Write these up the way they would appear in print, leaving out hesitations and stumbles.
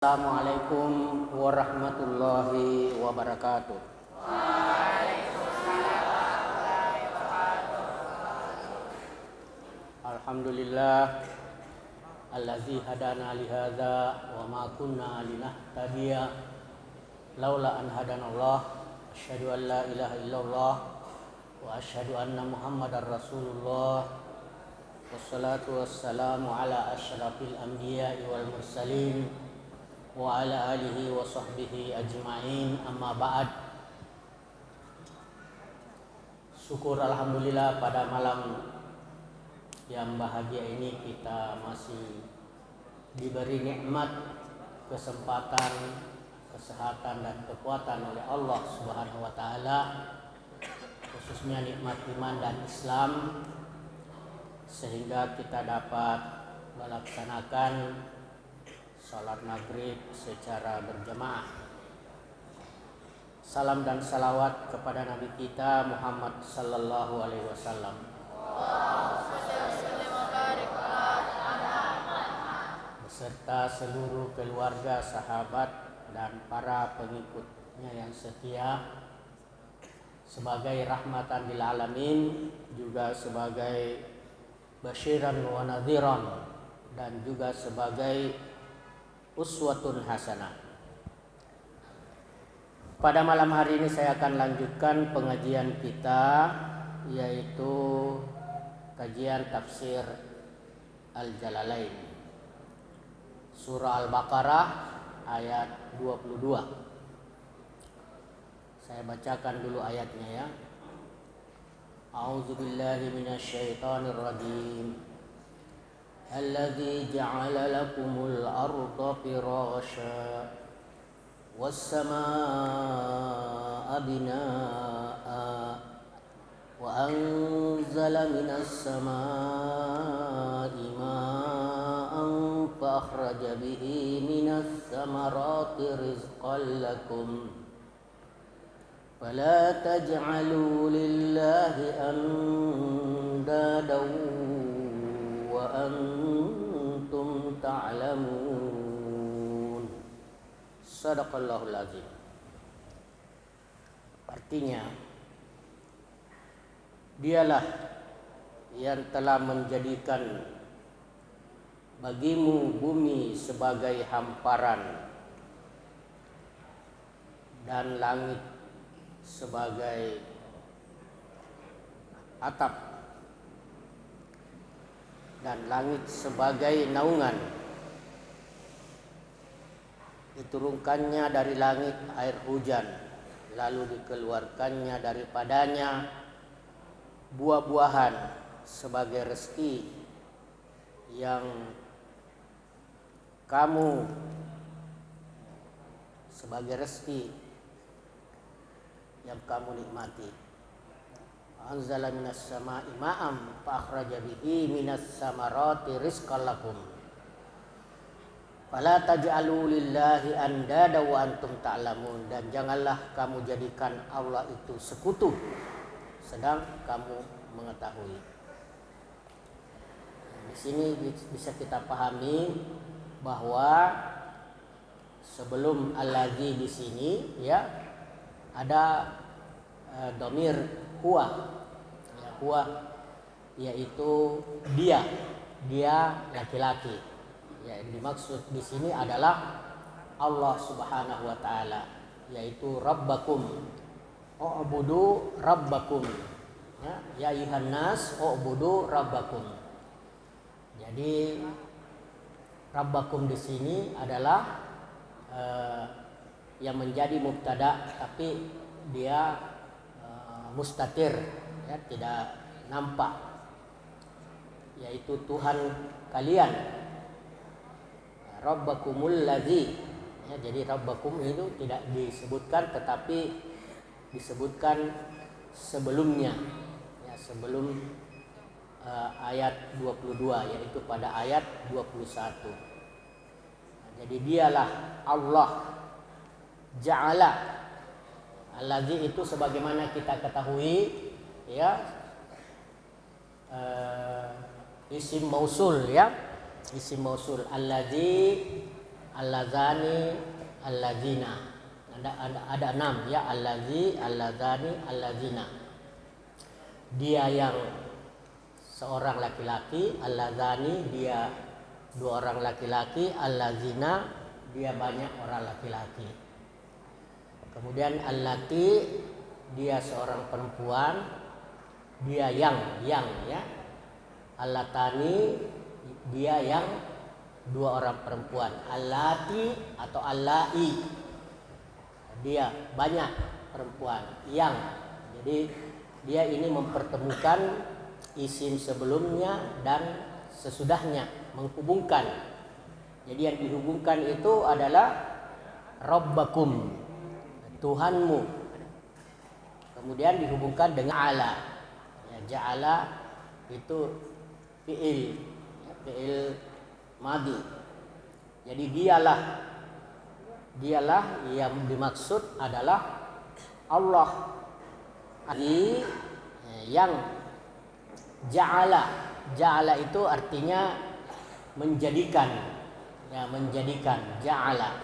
Assalamualaikum warahmatullahi wabarakatuh. Alhamdulillah allazi hadana li hadza wa ma kunna linahtadiya laula an hadanallah. Asyhadu an la ilaha illallah wa asyhadu anna Muhammadar Rasulullah. Wassalatu wassalamu ala asyrafil anbiya'i wal mursalin wa ala alihi wa sahbihi ajma'in, amma ba'd. Syukur alhamdulillah pada malam yang bahagia ini kita masih diberi nikmat, kesempatan, kesehatan dan kekuatan oleh Allah Subhanahu wa taala, khususnya nikmat iman dan Islam, sehingga kita dapat melaksanakan salat maghrib secara berjamaah. Salam dan salawat kepada Nabi kita Muhammad sallallahu alaihi wasallam beserta seluruh keluarga, sahabat dan para pengikutnya yang setia, sebagai rahmatan lil alamin, juga sebagai basyiran wa nadhiran, dan juga sebagai uswatun hasanah. Pada malam hari ini saya akan lanjutkan pengajian kita, yaitu kajian tafsir Al-Jalalain, surah Al-Baqarah ayat 22. Saya bacakan dulu ayatnya ya. A'udzubillahi minasyaitonir rajim. الذي جعل لكم الأرض فراشا والسماء بناء وأنزل من السماء ماء فأخرج به من الثمرات رزقا لكم فلا تجعلوا لله أندادا antum ta'lamun. Shadaqallahul azim. Artinya, dialah yang telah menjadikan bagimu bumi sebagai hamparan dan langit sebagai atap, dan langit sebagai naungan. Diturunkannya dari langit air hujan, lalu dikeluarkannya daripadanya buah-buahan sebagai rezeki yang kamu nikmati. Anzala minas sama'i ma'am fa akhraja bihi minas samarati rizqan lakum fala taj'alu lillahi andada wa antum ta'lamun. Dan janganlah kamu jadikan Allah itu sekutu sedang kamu mengetahui. Di sini bisa kita pahami bahwa sebelum allazi di sini ya ada dhamir huwa, yaitu dia laki-laki. Yang dimaksud di sini adalah Allah Subhanahu wa taala, yaitu Rabbakum, u'budu Rabbakum. Ya ayuhan nas u'budu Rabbakum. Jadi Rabbakum di sini adalah yang menjadi mubtada, tapi dia mustatir, ya, tidak nampak, yaitu Tuhan kalian. Rabbakumul ladzi, ya, jadi Rabbakum itu tidak disebutkan, tetapi disebutkan sebelumnya, ya, sebelum ayat 22, yaitu pada ayat 21. Jadi dialah Allah ja'ala. Allazi itu sebagaimana kita ketahui ya, isim mausul ya, isim mausul. Allazi allazani, allazina. Ada 6 ya, allazi, allazani, allazina. Dia yang seorang laki-laki, allazani dia 2 orang laki-laki, allazina dia banyak orang laki-laki. Kemudian allati dia seorang perempuan, dia yang ya. Allatani dia yang 2 orang perempuan. Allati atau allai dia banyak perempuan yang. Jadi dia ini mempertemukan isim sebelumnya dan sesudahnya, menghubungkan. Jadi yang dihubungkan itu adalah Rabbakum, Tuhanmu. Kemudian dihubungkan dengan ala. Ya, ja'ala itu fi'il madhi. Jadi dialah yang dimaksud adalah Allah. Yang ja'ala itu artinya menjadikan, ya, menjadikan. Ja'ala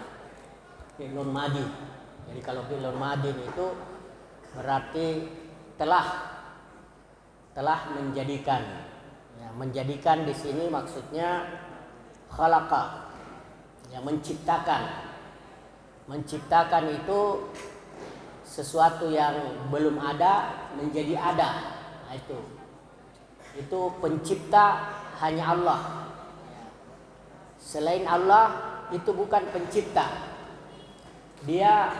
fi'lun madhi. Jadi kalau fi'lun madhi itu berarti telah menjadikan. Ya, menjadikan di sini maksudnya khalaqa, ya, menciptakan. Menciptakan itu sesuatu yang belum ada menjadi ada. Nah, itu pencipta hanya Allah. Selain Allah itu bukan pencipta. Dia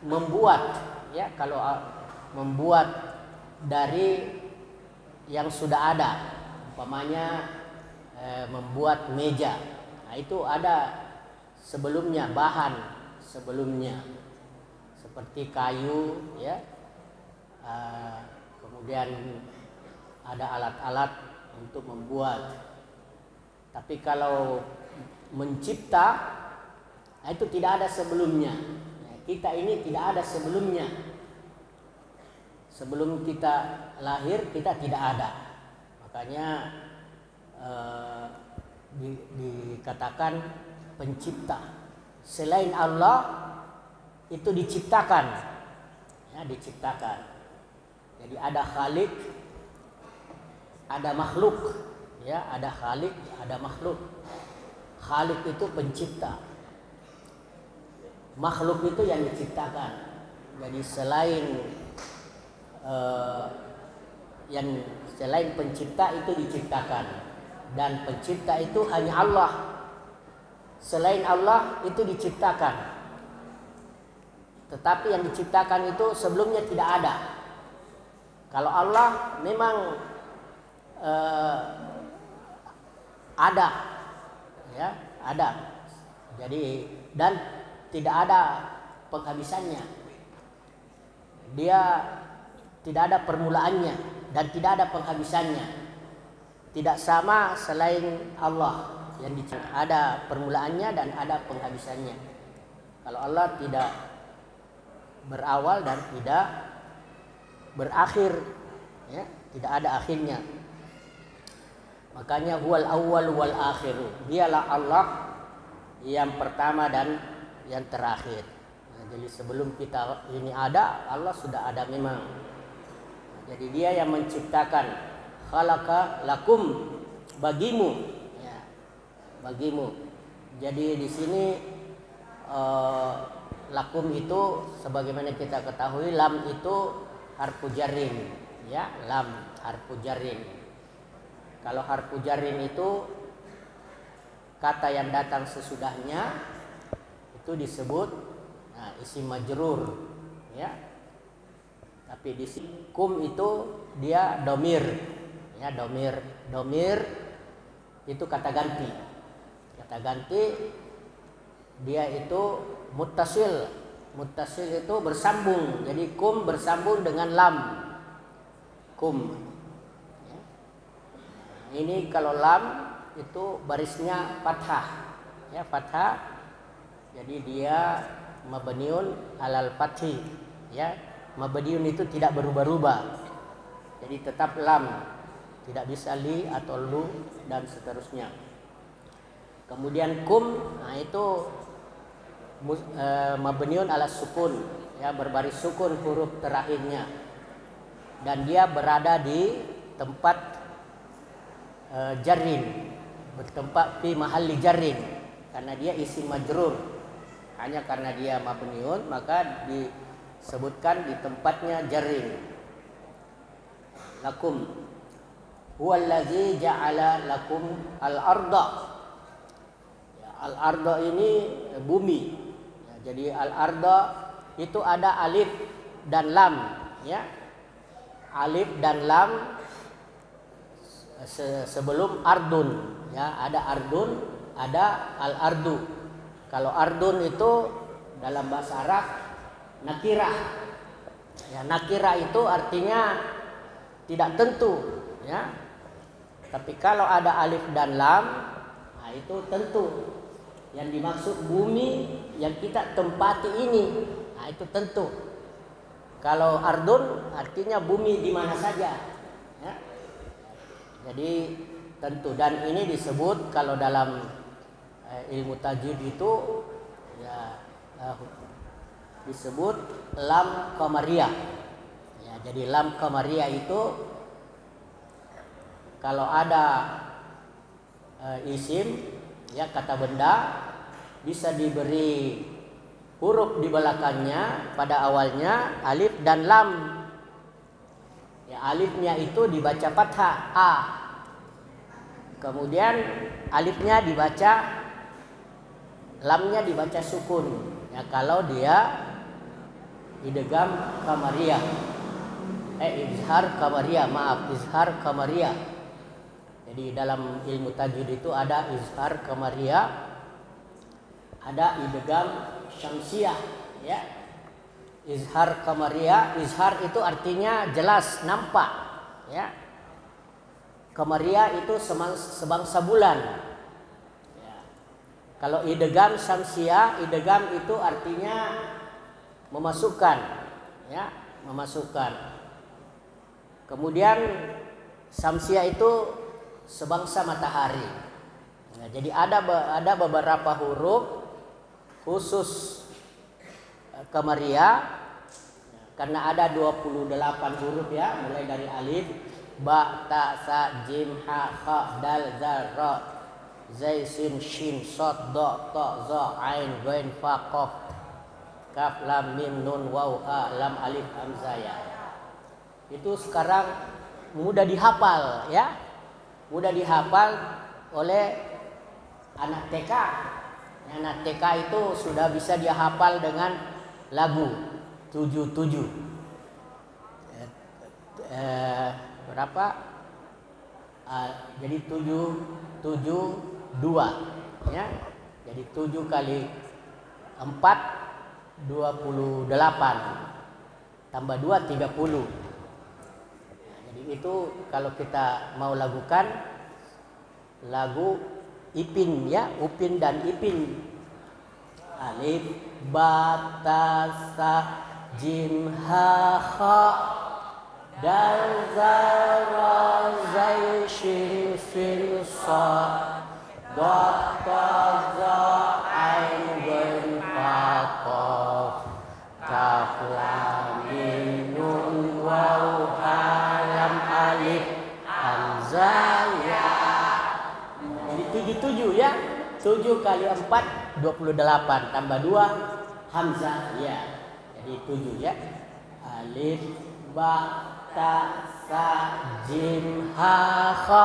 membuat, ya, kalau membuat dari yang sudah ada, umpamanya membuat meja. Nah, itu ada sebelumnya, bahan sebelumnya seperti kayu, ya. Kemudian ada alat-alat untuk membuat. Tapi kalau mencipta, nah, itu tidak ada sebelumnya. Kita ini tidak ada sebelumnya. Sebelum kita lahir kita tidak ada. Makanya dikatakan pencipta. Selain Allah itu diciptakan, ya, diciptakan. Jadi ada khalik, ada makhluk, ya, ada khalik, ada makhluk. Khalik itu pencipta, makhluk itu yang diciptakan. Jadi selain pencipta itu diciptakan, dan pencipta itu hanya Allah. Selain Allah itu diciptakan, tetapi yang diciptakan itu sebelumnya tidak ada. Kalau Allah memang ada, ya, ada. Jadi dan tidak ada penghabisannya. Dia tidak ada permulaannya dan tidak ada penghabisannya. Tidak sama selain Allah, yang ada permulaannya dan ada penghabisannya. Kalau Allah tidak berawal dan tidak berakhir, ya, tidak ada akhirnya. Makanya huwal awwal wal akhiru. Dialah Allah yang pertama dan yang terakhir. Nah, jadi sebelum kita ini ada, Allah sudah ada memang. Jadi dia yang menciptakan, khalaqa lakum, bagimu, ya, bagimu. Jadi di sini lakum itu sebagaimana kita ketahui, lam itu harfu jarrin, ya, lam harfu jarrin. Kalau harfu jarrin itu kata yang datang sesudahnya itu disebut isim majrur, ya. Tapi di sini kum itu dia domir, ya, domir itu kata ganti. Kata ganti dia itu muttasil itu bersambung. Jadi kum bersambung dengan lam, kum, ya. Ini kalau lam itu barisnya fathah, ya, fathah. Jadi dia mabniun alal fathi, ya. Mabniun itu tidak berubah-ubah. Jadi tetap lam, tidak bisa li atau lu dan seterusnya. Kemudian kum, nah itu mabniun ala sukun, ya, berbaris sukun huruf terakhirnya, dan dia berada di tempat jarrin, bertempat fi mahalli jarrin, karena dia isim majrur. Hanya karena dia mabniun maka disebutkan di tempatnya jarrin. Lakum huwallazi ja'ala lakum al-arda. Ya, al-arda ini bumi. Ya, jadi al-arda itu ada alif dan lam, ya. Alif dan lam sebelum ardun, ya, ada ardun, ada al-ardu. Kalau ardun itu dalam bahasa Arab nakirah. Ya, nakirah itu artinya tidak tentu, ya. Tapi kalau ada alif dan lam, nah itu tentu. Yang dimaksud bumi yang kita tempati ini, nah itu tentu. Kalau ardun artinya bumi di mana saja, ya. Jadi tentu, dan ini disebut kalau dalam ilmu tajwid itu, ya, disebut lam qamariyah. Ya, jadi lam qamariyah itu kalau ada isim, ya, kata benda, bisa diberi huruf di belakangnya pada awalnya alif dan lam. Ya, alifnya itu dibaca fathah a. Kemudian alifnya dibaca, lamnya dibaca sukun. Ya, kalau dia idgham qamariyah. Izhar qamariyah. Jadi dalam ilmu tajwid itu ada izhar qamariyah, ada idgham syamsiyah, ya. Izhar qamariyah, izhar itu artinya jelas, nampak, ya. Qamariyah itu sebangsa bulan. Ya. Kalau idgham syamsiyah, idgham itu artinya memasukkan, ya, memasukkan. Kemudian syamsiyah itu sebangsa matahari. Nah, jadi ada beberapa huruf khusus qamariyah, karena ada 28 huruf, ya, mulai dari alif, ba, ta, sa, jim, ha, kha, dal, zal, ra, zai, sin, shin, shad, da, ta, za, ain, ghain, fa, qaf, kaf, lam, mim, nun, waw, ha, lam, alif, hamzah, ya. Itu sekarang mudah dihafal, ya. Mudah dihafal oleh anak TK. Anak TK itu sudah bisa dia hafal dengan lagu 77. Berapa? Jadi 772, ya. Jadi 7 kali 4 28 tambah 2 30. Itu kalau kita mau lakukan lagu Ipin, ya, Upin dan Ipin. Alif, ba, ta, sa, jim, ha, kha, dal, zal, ra, zai, shin, sin, sad, da, ta, za, ain, ghain, fa, qaf, kaf, lam, mim, nun, waw, ha, alif, hamzah, ya. Jadi 77, ya. 7 kali 4 28 tambah 2 hamzah, ya. Jadi 7, ya. Alif, ba, ta, sa, jim, ha, kha,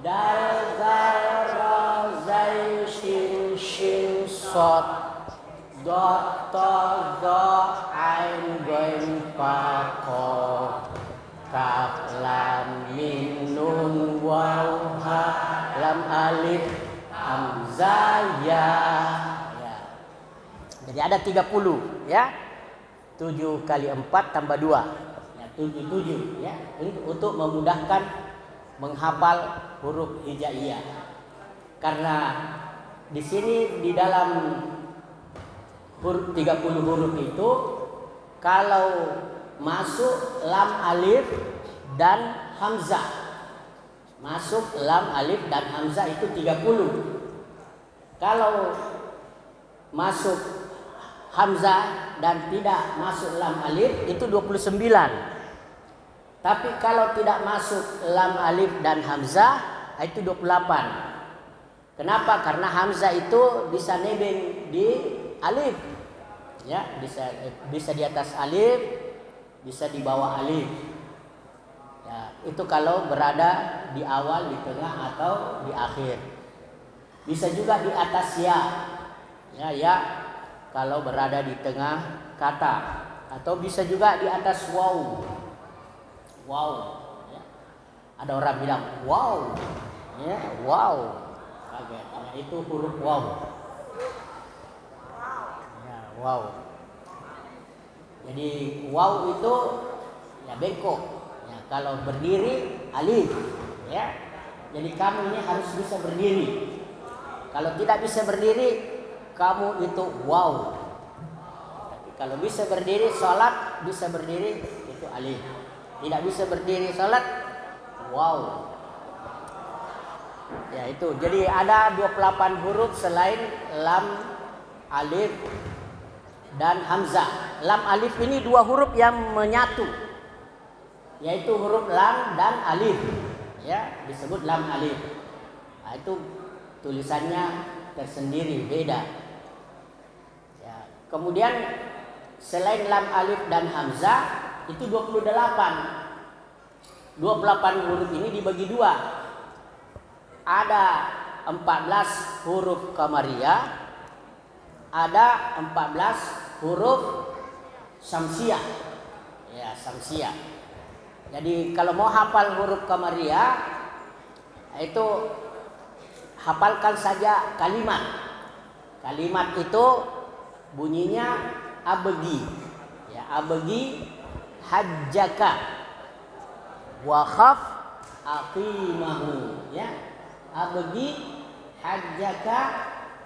dal, zal, ra, zai, shin, shin, sad, da, ta, za, ain, ghain, fa, qaf, kaf, lam, mim, nun, waw, ha, lam, alif, hamzah, ya. Jadi ada 30, ya. 7 kali 4 tambah 2, ya, 77, ya. Untuk memudahkan menghafal huruf hijaiyah. Karena di sini di dalam 30 huruf itu kalau masuk lam, alif dan hamzah. Masuk lam, alif dan hamzah itu 30. Kalau masuk hamzah dan tidak masuk lam alif itu 29. Tapi kalau tidak masuk lam alif dan hamzah itu 28. Kenapa? Karena hamzah itu bisa nebeng di alif. Ya, bisa di atas alif, bisa di bawah alif. Ya, itu kalau berada di awal, di tengah atau di akhir. Bisa juga di atas ya. Ya, kalau berada di tengah kata, atau bisa juga di atas waw. Wow. Ya. Ada orang bilang wow. Ya, wow. Kaget. Ya, itu huruf waw. Ya, wow. Jadi waw itu ya bengkok. Ya, kalau berdiri alif. Ya. Jadi kamu ini harus bisa berdiri. Kalau tidak bisa berdiri, kamu itu wow. Tapi kalau bisa berdiri, sholat bisa berdiri, itu alif. Tidak bisa berdiri sholat, wow. Ya itu. Jadi ada 28 huruf selain lam, alif, dan hamzah. Lam alif ini 2 huruf yang menyatu, yaitu huruf lam dan alif. Ya, disebut lam alif. Nah, itu tulisannya tersendiri, beda. Ya. Kemudian selain lam alif dan hamzah itu 28. 28 huruf ini dibagi 2. Ada 14 huruf qamariyah, ada 14 huruf syamsiyah. Ya, syamsiyah. Jadi kalau mau hafal huruf qamariyah itu hafalkan saja kalimat. Kalimat itu bunyinya abegi. Ya, abegi hajjaka wa khaf aqimahu. Ya, abegi hajjaka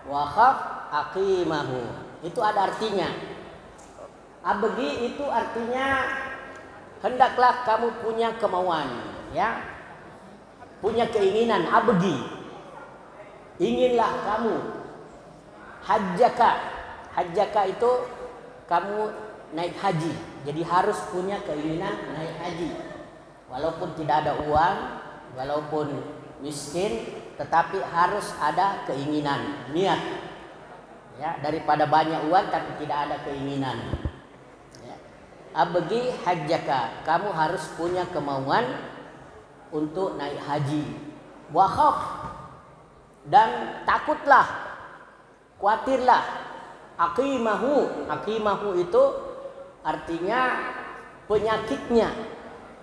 wa khaf aqimahu. Itu ada artinya. Abegi itu artinya hendaklah kamu punya kemauan, ya. Punya keinginan, abegi. Inginlah kamu hajjaka. Hajjaka itu kamu naik haji. Jadi harus punya keinginan naik haji. Walaupun tidak ada uang, walaupun miskin, tetapi harus ada keinginan, niat. Ya, daripada banyak uang tapi tidak ada keinginan. Ya. Abegi hajjaka, kamu harus punya kemauan untuk naik haji. Wa khaf, dan takutlah, khawatirlah. Aqimahu, aqimahu itu artinya penyakitnya.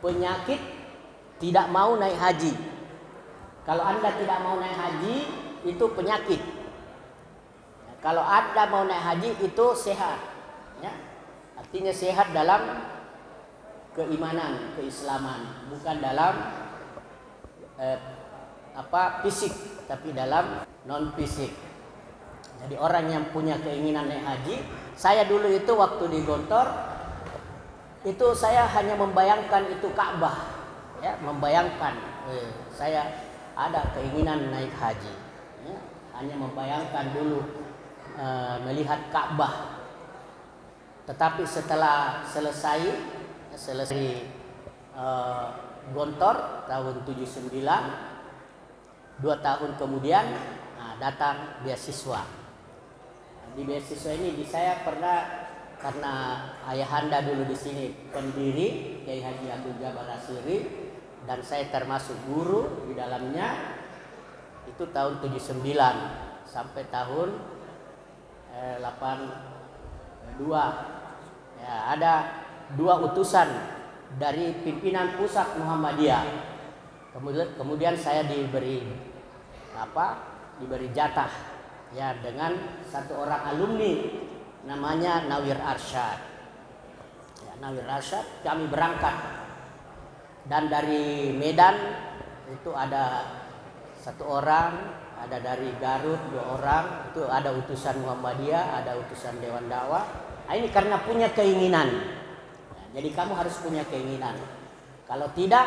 Penyakit tidak mau naik haji. Kalau Anda tidak mau naik haji, itu penyakit. Kalau Anda mau naik haji, itu sehat. Ya. Artinya sehat dalam keimanan, keislaman, bukan dalam fisik, tapi dalam non fisik. Jadi orang yang punya keinginan naik haji, saya dulu itu waktu di Gontor itu saya hanya membayangkan itu Ka'bah, ya, membayangkan saya ada keinginan naik haji, ya, hanya membayangkan dulu melihat Ka'bah. Tetapi setelah selesai Gontor tahun 79, 2 tahun kemudian datang beasiswa. Di beasiswa ini saya pernah, karena ayahanda dulu di sini pendiri Kiai Haji Abdul Jabbar Asyiri dan saya termasuk guru di dalamnya, itu tahun 79 sampai tahun 82. Ya, ada 2 utusan dari pimpinan pusat Muhammadiyah. Kemudian saya diberi jatah, ya, dengan 1 orang alumni namanya Nawir Arsyad. Ya, Nawir Arsyad, kami berangkat dan dari Medan itu ada 1 orang, ada dari Garut 2 orang, itu ada utusan Muhammadiyah, ada utusan Dewan Dakwah. Nah, ini karena punya keinginan. Ya, jadi kamu harus punya keinginan. Kalau tidak,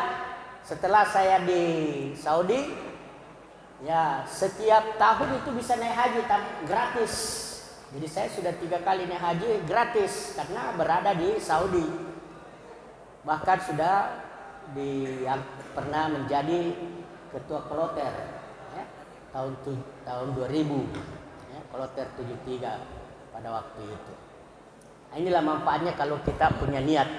setelah saya di Saudi Ya, setiap tahun itu bisa naik haji gratis. Jadi saya sudah 3 kali naik haji gratis karena berada di Saudi. Bahkan sudah yang pernah menjadi ketua kloter ya, tahun 2000 ya, kloter 73 pada waktu itu. Nah, inilah manfaatnya kalau kita punya niat.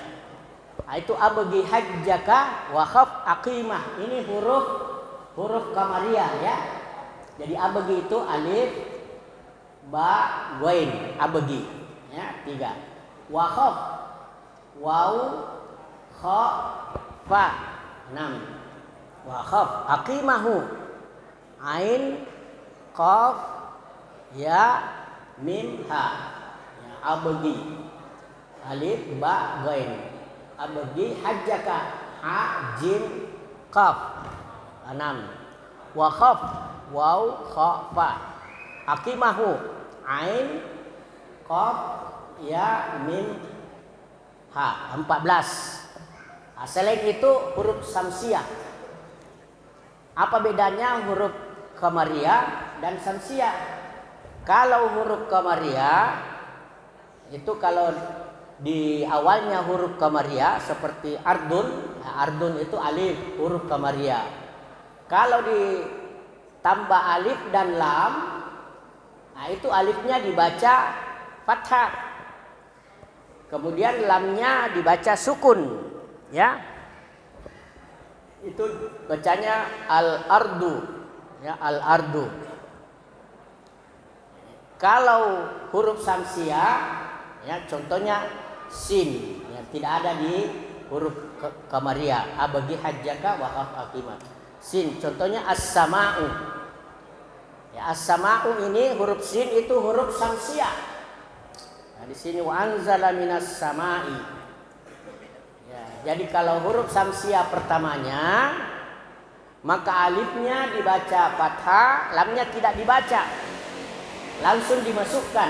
Nah, itu abagi hajjaka wa khaf aqimah. Ini huruf Qamariyah ya. Jadi abagi itu alif, ba, ghain, abagi ya, 3. Wa khaf, waw, kha, fa, 6. Wa khaf aqimahu, ain, qaf, ya, mim, ha. Ya, abagi alif, ba, ghain. Abagi hajjaka, ha, jim, qaf, 6. Wa khaf, waw, kha, fa. Aqimahu, ain, qaf, ya, mim, ha, 14. Nah, selain itu huruf samsiah. Apa bedanya huruf Qamariyah dan samsiah? Kalau huruf Qamariyah itu kalau di awalnya huruf Qamariyah seperti ardun, nah, ardun itu alif huruf Qamariyah. Kalau ditambah alif dan lam, nah itu alifnya dibaca fathah, kemudian lamnya dibaca sukun, ya. Itu bacanya al-ardu, ya, al-ardu. Kalau huruf samsiah, ya, contohnya sin, ya, tidak ada di huruf Qamariyah. Abagi hajjaka wa khaf aqimah. Sin, contohnya as-sama'u. Ya, as-sama'u ini huruf sin itu huruf samsiah. Nah, di sini wa anzala minas sama'i. Ya, jadi kalau huruf samsiah pertamanya, maka alifnya dibaca fathah, lamnya tidak dibaca, langsung dimasukkan.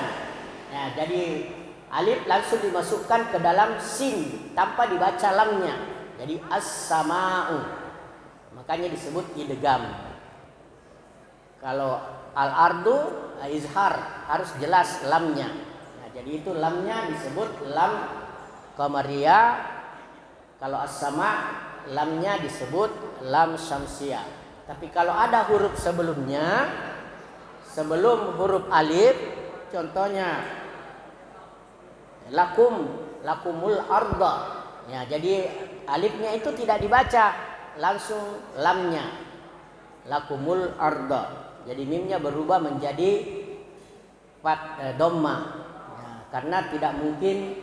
Ya, jadi alif langsung dimasukkan ke dalam sin tanpa dibaca lamnya. Jadi as-sama'u. Makanya disebut idgham. Kalau al-ardu izhar, harus jelas lamnya. Nah, jadi itu lamnya disebut lam Qamariyah. Kalau as-sama' lamnya disebut lam syamsiyah. Tapi kalau ada huruf sebelumnya, sebelum huruf alif, contohnya lakumul arda. Ya, jadi alifnya itu tidak dibaca, langsung lamnya lakumul arda. Jadi mimnya berubah menjadi dhamma. Ya, karena tidak mungkin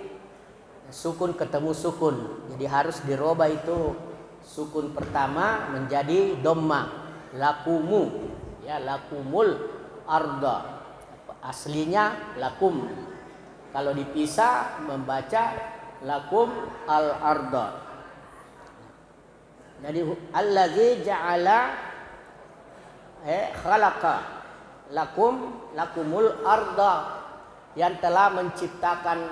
sukun ketemu sukun. Jadi harus dirubah itu sukun pertama menjadi dhamma. Lakumu, ya, lakumul arda. Aslinya lakum. Kalau dipisah membaca lakum al-arda. Jadi allazi ja'ala khalaqa lakumul arda, yang telah menciptakan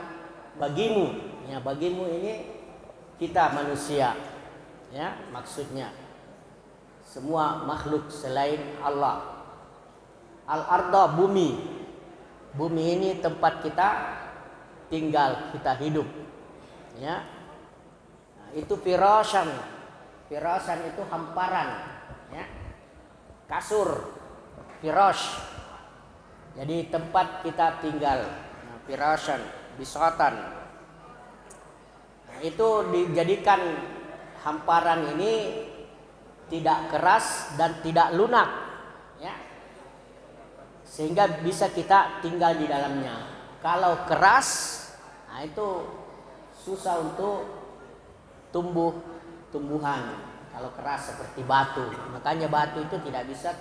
bagimu. Ya, bagimu ini kita manusia. Ya, maksudnya semua makhluk selain Allah. Al-arda, bumi. Bumi ini tempat kita tinggal, kita hidup. Ya. Nah, itu firasyan. Firasan itu hamparan, ya. Kasur, firash. Jadi tempat kita tinggal. Nah, firasan, bisatan. Nah, itu dijadikan hamparan ini tidak keras dan tidak lunak, ya. Sehingga bisa kita tinggal di dalamnya. Kalau keras, nah itu susah untuk tumbuhan. Kalau keras seperti batu, makanya batu itu tidak bisa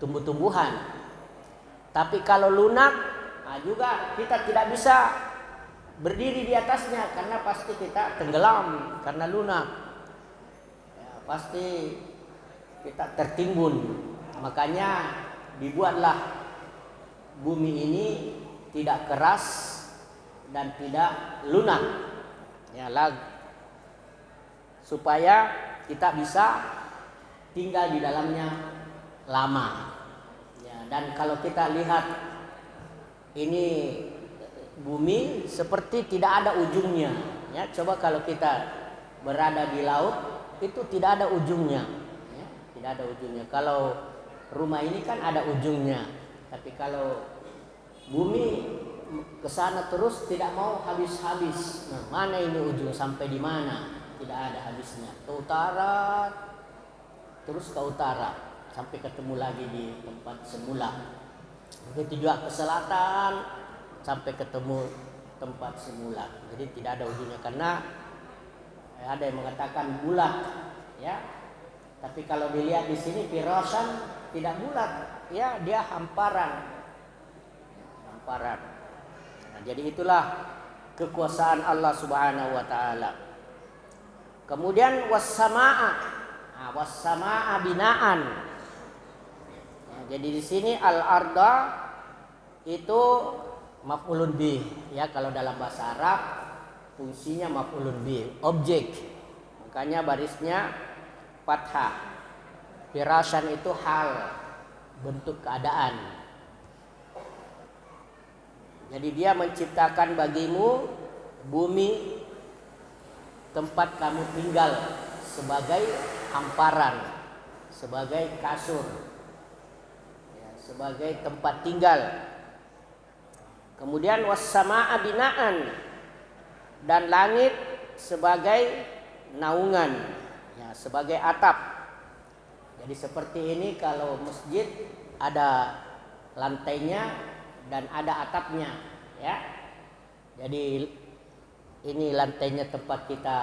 tumbuh-tumbuhan. Tapi kalau lunak, nah juga kita tidak bisa berdiri di atasnya karena pasti kita tenggelam karena lunak. Ya, pasti kita tertimbun. Makanya dibuatlah bumi ini tidak keras dan tidak lunak. Ya, supaya kita bisa tinggal di dalamnya lama. Ya, dan kalau kita lihat ini bumi seperti tidak ada ujungnya. Ya, coba kalau kita berada di laut itu tidak ada ujungnya. Ya, tidak ada ujungnya. Kalau rumah ini kan ada ujungnya, tapi kalau bumi ke sana terus tidak mau habis-habis. Nah, mana ini ujung sampai di mana? Tidak ada habisnya. Ke utara terus ke utara sampai ketemu lagi di tempat semula. Begitu juga ke selatan sampai ketemu tempat semula. Jadi tidak ada ujungnya karena ada yang mengatakan bulat, ya. Tapi kalau dilihat di sini firasan tidak bulat, ya, dia hamparan. Nah, jadi itulah kekuasaan Allah Subhanahu wa taala. Kemudian was-samaa. Nah, was-samaa binaan. Nah, jadi di sini al-arda itu maf'ulun bih, ya, kalau dalam bahasa Arab fungsinya maf'ulun bih, objek. Makanya barisnya fathah. Firasan itu hal, bentuk keadaan. Jadi dia menciptakan bagimu bumi tempat kamu tinggal sebagai hamparan, sebagai kasur, ya, sebagai tempat tinggal. Kemudian was-samaa binaan, dan langit sebagai naungan, ya, sebagai atap. Jadi seperti ini kalau masjid ada lantainya dan ada atapnya, ya. Jadi ini lantainya tempat kita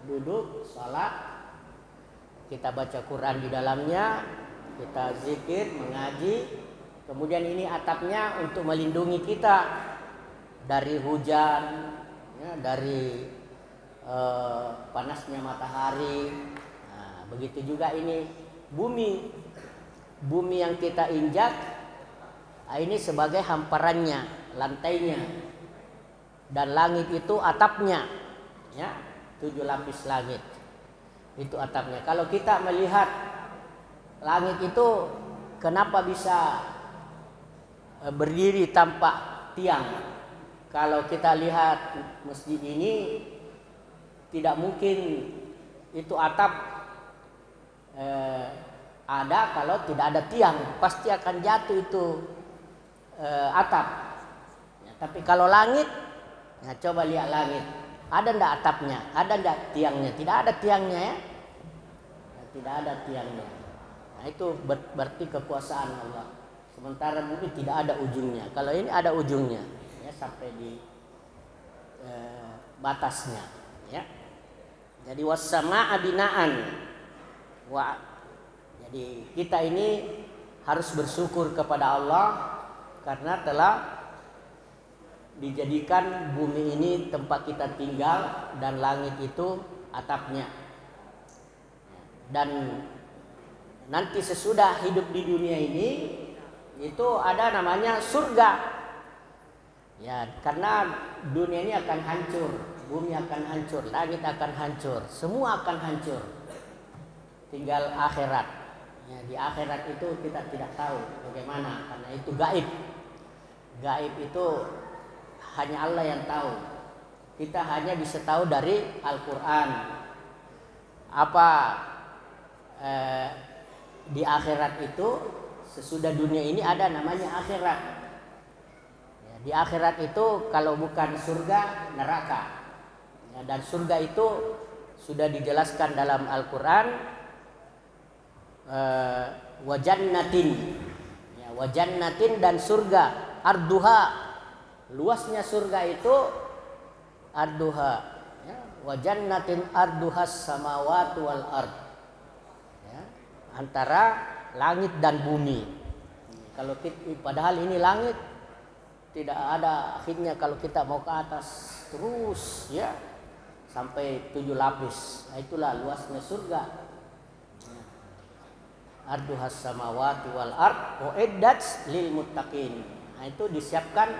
duduk, sholat, kita baca Quran di dalamnya, kita zikir, mengaji. Kemudian ini atapnya untuk melindungi kita dari hujan, ya, dari panasnya matahari. Nah, begitu juga ini bumi yang kita injak. Nah, ini sebagai hamparannya, lantainya, dan langit itu atapnya, ya, 7 lapis langit itu atapnya. Kalau kita melihat langit itu kenapa bisa berdiri tanpa tiang? Kalau kita lihat masjid ini tidak mungkin itu atap ada kalau tidak ada tiang, pasti akan jatuh itu atap, ya. Tapi kalau langit, ya, coba lihat langit, ada ndak atapnya, ada ndak tiangnya? Tidak ada tiangnya, ya, tidak ada tiangnya. Nah, itu berarti kekuasaan Allah. Sementara bumi tidak ada ujungnya. Kalau ini ada ujungnya, ya, sampai di batasnya, ya. Jadi was-samaa binaan. Jadi kita ini harus bersyukur kepada Allah karena telah dijadikan bumi ini tempat kita tinggal dan langit itu atapnya. Dan nanti sesudah hidup di dunia ini itu ada namanya surga. Ya, karena dunia ini akan hancur, bumi akan hancur, langit akan hancur, semua akan hancur. Tinggal akhirat. Ya, di akhirat itu kita tidak tahu bagaimana karena itu gaib. Gaib itu hanya Allah yang tahu. Kita hanya bisa tahu dari Al-Quran. Apa di akhirat itu, sesudah dunia ini ada namanya akhirat. Ya, di akhirat itu kalau bukan surga, neraka. Ya, dan surga itu sudah dijelaskan dalam Al-Quran, wajannatin, ya, wajannatin, dan surga. Arduha, luasnya surga itu arduha, ya, wajannatin arduhas samawati wal ard, ya, antara langit dan bumi. Kalau kita, padahal ini langit tidak ada akhirnya, kalau kita mau ke atas terus, ya, sampai 7 lapis. Nah, itulah luasnya surga. Arduhas samawati wal ard uiddat lil muttaqin. Nah, itu disiapkan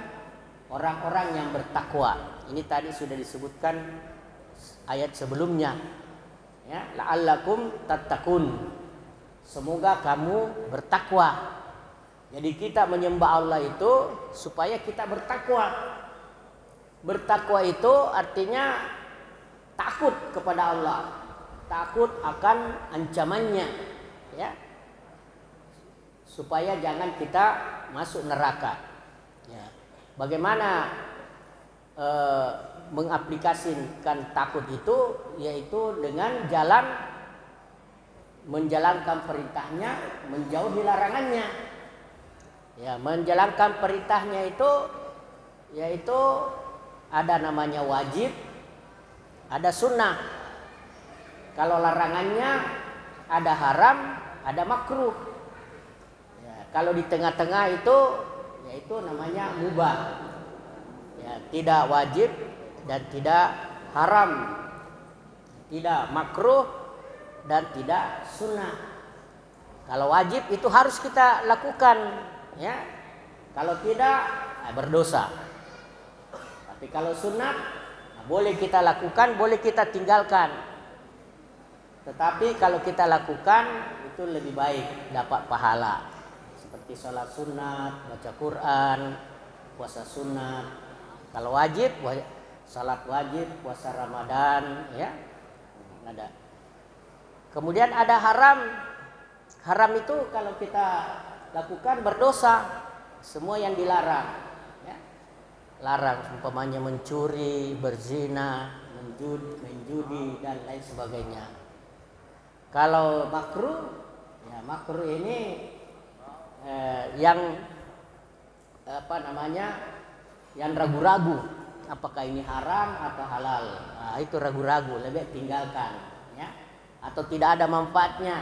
orang-orang yang bertakwa. Ini tadi sudah disebutkan ayat sebelumnya, ya, la'allakum tattaqun. semoga kamu bertakwa. Jadi kita menyembah Allah itu supaya kita bertakwa. Bertakwa itu artinya takut kepada Allah, takut akan ancamannya, ya, supaya jangan kita masuk neraka. Ya. Bagaimana mengaplikasikan takut itu, yaitu dengan jalan menjalankan perintahnya, menjauhi larangannya. Ya, menjalankan perintahnya itu yaitu ada namanya wajib, ada sunnah. Kalau larangannya ada haram, ada makruh. Ya, kalau di tengah-tengah itu yaitu namanya mubah. Ya, tidak wajib dan tidak haram, tidak makruh dan tidak sunnah. Kalau wajib itu harus kita lakukan, ya. Kalau tidak, berdosa. Tapi kalau sunat, boleh kita lakukan, boleh kita tinggalkan. Tetapi kalau kita lakukan itu lebih baik, dapat pahala. Seperti sholat sunat, baca Quran, puasa sunat. Kalau wajib, sholat wajib, puasa Ramadan, ya, ada. Kemudian ada haram. Haram itu kalau kita lakukan berdosa. Semua yang dilarang, ya. Larang umpamanya mencuri, berzina, menjudi dan lain sebagainya. Kalau makruh, ya makruh ini yang yang ragu-ragu, apakah ini haram atau halal. Nah, itu ragu-ragu, lebih tinggalkan, ya. Atau tidak ada manfaatnya,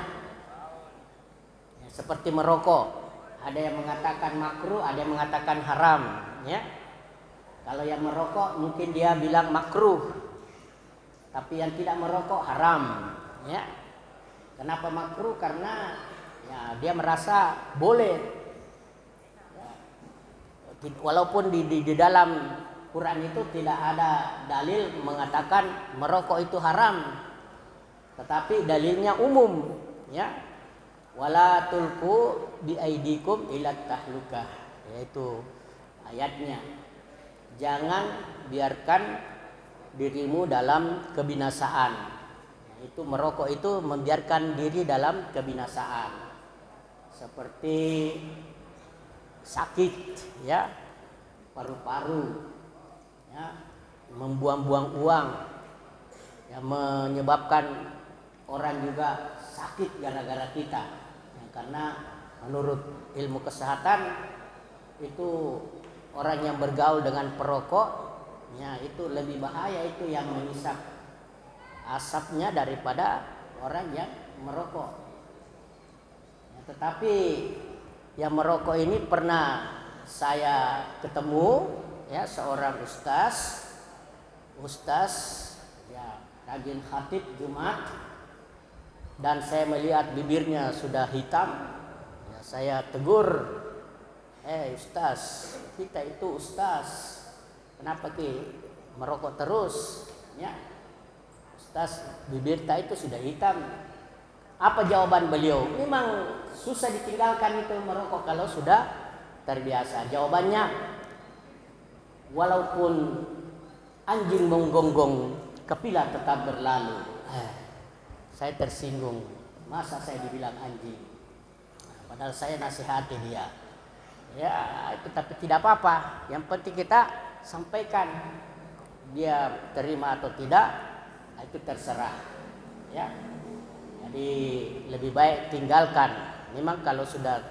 ya, seperti merokok. Ada yang mengatakan makruh, ada yang mengatakan haram, ya. Kalau yang merokok mungkin dia bilang makruh, tapi yang tidak merokok haram, ya. Kenapa makruh? Karena ya dia merasa boleh. Walaupun di dalam Quran itu tidak ada dalil mengatakan merokok itu haram, tetapi dalilnya umum, ya. Wala tulqu biaidikum ila tahlukah, yaitu ayatnya. Jangan biarkan dirimu dalam kebinasaan. Itu merokok itu membiarkan diri dalam kebinasaan. Seperti sakit, ya, paru-paru, ya, membuang-buang uang, ya, menyebabkan orang juga sakit gara-gara kita, ya, karena menurut ilmu kesehatan itu orang yang bergaul dengan perokok, ya, itu lebih bahaya, itu yang menghisap asapnya daripada orang yang merokok. Ya, tetapi yang merokok ini pernah saya ketemu, ya, seorang ustaz ya, rajin khatib Jumat, dan saya melihat bibirnya sudah hitam. Ya, saya tegur, ustaz, kita itu ustaz, kenapa merokok terus, ya? Ustaz, bibir kita itu sudah hitam. Apa jawaban beliau? Memang susah ditinggalkan itu merokok kalau sudah terbiasa. Jawabannya, walaupun anjing menggonggong, kepila tetap berlalu. Saya tersinggung. Masa saya dibilang anjing? Padahal saya nasihati dia. Ya, itu tapi tidak apa-apa. Yang penting kita sampaikan. Dia terima atau tidak, itu terserah. Ya. Jadi lebih baik tinggalkan. Memang kalau sudah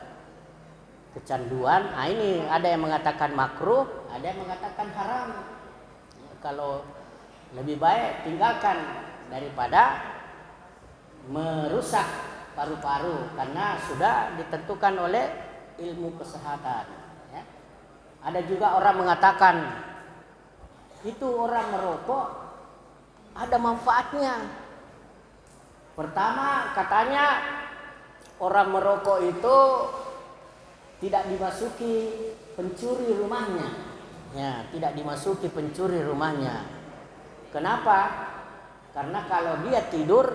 kecanduan, ini ada yang mengatakan makruh, ada yang mengatakan haram. Ya, kalau lebih baik tinggalkan daripada merusak paru-paru, karena sudah ditentukan oleh ilmu kesehatan. Ya. Ada juga orang mengatakan itu orang merokok ada manfaatnya. Pertama, katanya orang merokok itu tidak dimasuki pencuri rumahnya. Ya, tidak dimasuki pencuri rumahnya. Kenapa? Karena kalau dia tidur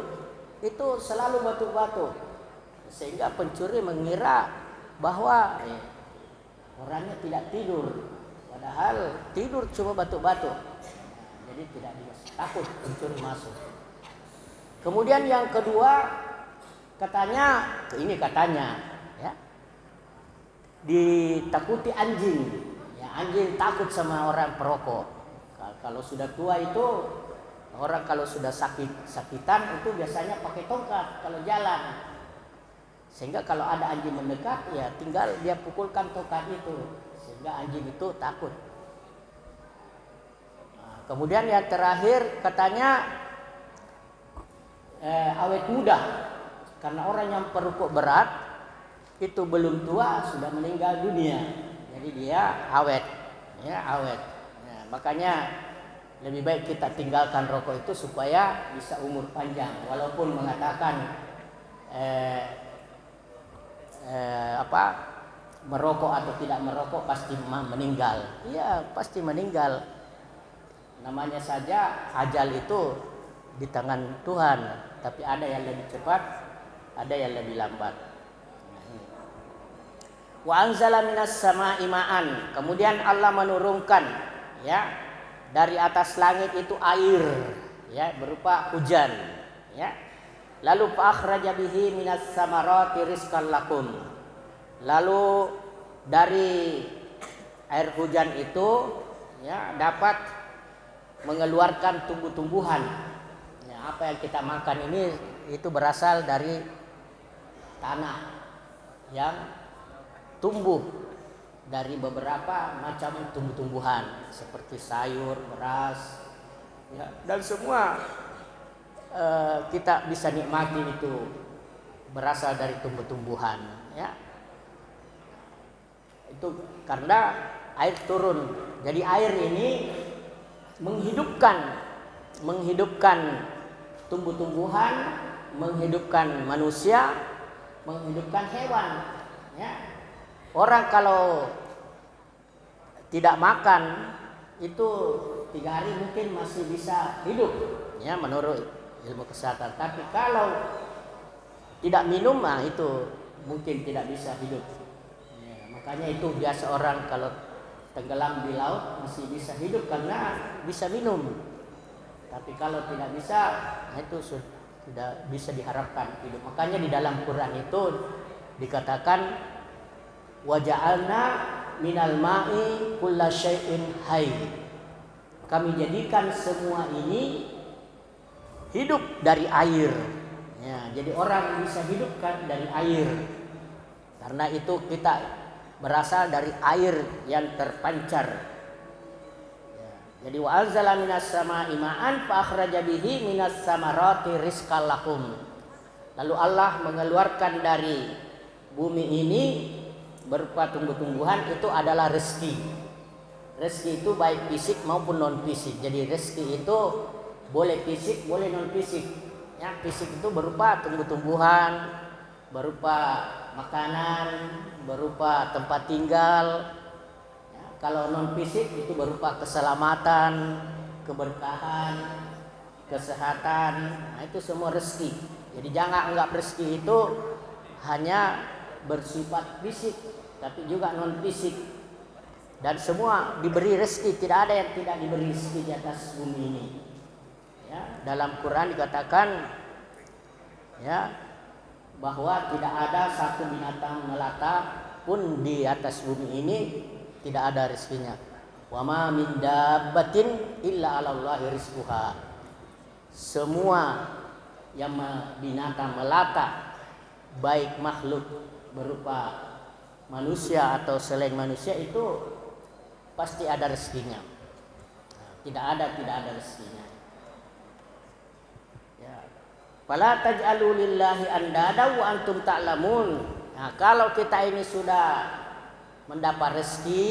itu selalu batuk-batuk. sehingga pencuri mengira bahwa orangnya tidak tidur, padahal tidur cuma batuk-batuk. Jadi tidak takut pencuri masuk. Kemudian yang kedua, katanya ya, ditakuti anjing. Ya, anjing takut sama orang perokok. Kalau sudah tua itu, orang kalau sudah sakitan itu biasanya pakai tongkat kalau jalan. Sehingga kalau ada anjing mendekat, ya tinggal dia pukulkan tongkat itu, sehingga anjing itu takut. Nah, kemudian yang terakhir katanya awet muda, karena orang yang perokok berat itu belum tua sudah meninggal dunia, jadi dia awet, ya awet. Nah, makanya lebih baik kita tinggalkan rokok itu supaya bisa umur panjang, walaupun mengatakan merokok atau tidak merokok pasti meninggal. Iya, pasti meninggal. Namanya saja ajal itu di tangan Tuhan, tapi ada yang lebih cepat, ada yang lebih lambat. Wa anzala minas sama'i ma'an. Kemudian Allah menurunkan, ya, dari atas langit itu air, ya, berupa hujan, ya. Lalu fa akhraja bihi minas samarati rizqan lakum. Lalu dari air hujan itu, ya, dapat mengeluarkan tumbuh-tumbuhan. Ya, apa yang kita makan ini itu berasal dari tanah yang tumbuh dari beberapa macam tumbuh-tumbuhan seperti sayur, beras, ya, dan semua kita bisa nikmati itu berasal dari tumbuh-tumbuhan, ya. Itu karena air turun. Jadi air ini menghidupkan tumbuh-tumbuhan, menghidupkan manusia, menghidupkan hewan, ya. Orang kalau tidak makan itu 3 hari mungkin masih bisa hidup, ya, menurut ilmu kesehatan. Tapi kalau tidak minum, itu mungkin tidak bisa hidup. Ya, makanya itu biasa orang kalau tenggelam di laut masih bisa hidup karena bisa minum. Tapi kalau tidak bisa, itu tidak bisa diharapkan hidup. Makanya di dalam Quran itu dikatakan waja'alna minal ma'i kulla syai'in hayy. Kami jadikan semua ini hidup dari air. Ya, jadi orang bisa hidup kan dari air. Karena itu kita berasal dari air yang terpancar. Ya, jadi wa anzala minas sama'i ma'an fa akhraja bihi minas samarati rizqan lakum. Lalu Allah mengeluarkan dari bumi ini berupa tumbuh-tumbuhan, itu adalah rezeki. Rezeki itu baik fisik maupun non fisik. Jadi rezeki itu boleh fisik, boleh non fisik. Ya, fisik itu berupa tumbuh-tumbuhan, berupa makanan, berupa tempat tinggal. Ya, kalau non fisik itu berupa keselamatan, keberkahan, kesehatan. Nah, itu semua rezeki. Jadi jangan anggap rezeki itu hanya bersifat fisik, tapi juga non fisik. Dan semua diberi rezeki, tidak ada yang tidak diberi rezeki di atas bumi ini. Ya, dalam Quran dikatakan, ya, bahwa tidak ada satu binatang melata pun di atas bumi ini tidak ada rezekinya. Wa ma min dabbatin illa 'alallahi rizquha. Semua yang binatang melata, baik makhluk berupa manusia atau selain manusia, itu pasti ada rezekinya. Tidak ada rezekinya. Ya. Fala taj'alu lillahi andada wa antum ta'lamun. Nah, kalau kita ini sudah mendapat rezeki,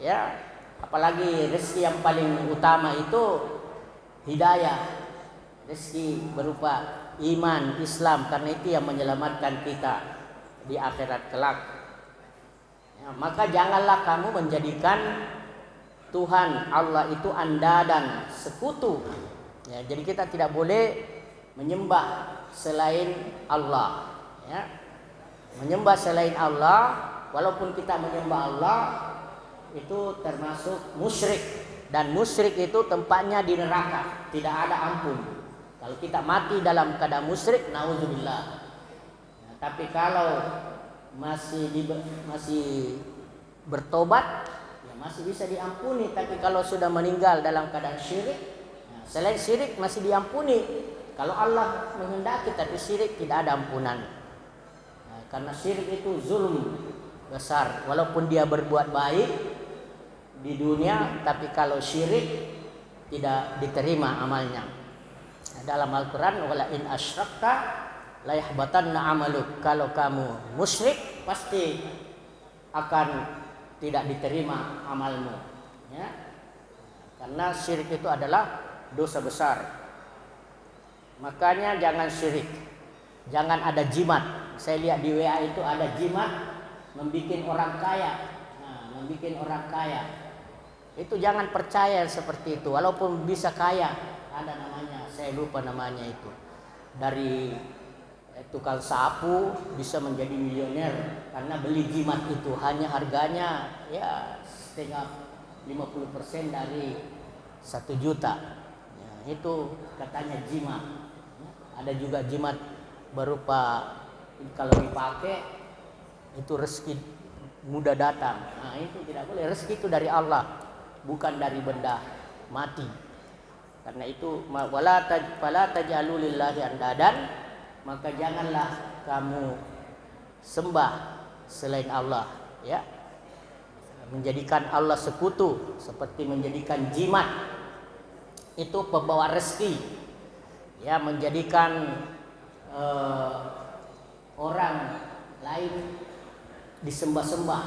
ya, apalagi rezeki yang paling utama itu hidayah. Rezeki berupa iman, Islam, karena itu yang menyelamatkan kita di akhirat kelak. Ya, maka janganlah kamu menjadikan Tuhan Allah itu andadan, sekutu. Ya, jadi kita tidak boleh menyembah selain Allah. Ya. Menyembah selain Allah, walaupun kita menyembah Allah, itu termasuk musyrik. Dan musyrik itu tempatnya di neraka, tidak ada ampun. Kalau kita mati dalam keadaan musyrik, naudzubillah. Ya, tapi kalau masih bertobat, ya masih bisa diampuni. Tapi kalau sudah meninggal dalam keadaan syirik, ya, selain syirik masih diampuni. Kalau Allah menghendaki, tapi syirik tidak ada ampunan. Nah, karena syirik itu zulm besar. Walaupun dia berbuat baik di dunia, tapi kalau syirik tidak diterima amalnya. Nah, dalam Al-Quran, wala in asyrakta la yahbatanna amaluk. Kalau kamu musyrik, pasti akan tidak diterima amalmu. Ya. Karena syirik itu adalah dosa besar. Makanya jangan syirik, jangan ada jimat. Saya lihat di WA itu ada jimat membikin orang kaya. Nah, membikin orang kaya itu jangan percaya seperti itu. Walaupun bisa kaya, ada namanya, saya lupa namanya itu. Dari tukang sapu bisa menjadi miliuner karena beli jimat itu. Hanya harganya ya setengah 50% dari 1 juta. Ya, itu katanya jimat. Ada juga jimat berupa kalau dipakai itu rezeki mudah datang. Nah, itu tidak boleh. Rezeki itu dari Allah, bukan dari benda mati. Karena itu fala taj'alu lillahi andadan, maka janganlah kamu sembah selain Allah, ya. Menjadikan Allah sekutu seperti menjadikan jimat itu pembawa rezeki. Ya, menjadikan orang lain disembah-sembah.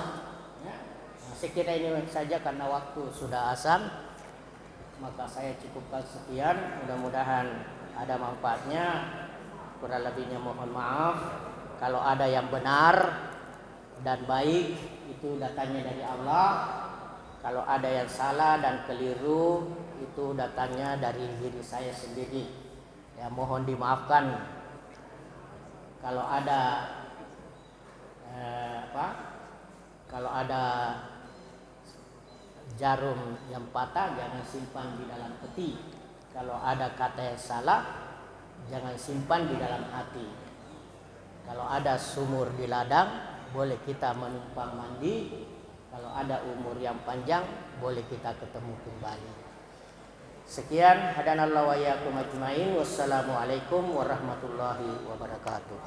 Ya. Nah, saya kira ini saja karena waktu sudah azan, maka saya cukupkan sekian. Mudah-mudahan ada manfaatnya. Kurang lebihnya mohon maaf. Kalau ada yang benar dan baik, itu datangnya dari Allah. Kalau ada yang salah dan keliru, itu datangnya dari diri saya sendiri. Ya, mohon dimaafkan kalau ada kalau ada jarum yang patah, jangan simpan di dalam peti. Kalau ada kata yang salah, jangan simpan di dalam hati. Kalau ada sumur di ladang, boleh kita menumpang mandi. Kalau ada umur yang panjang, boleh kita ketemu kembali. Sekian, hadanallahu wa iyyakum ajmain. Wassalamualaikum warahmatullahi wabarakatuh.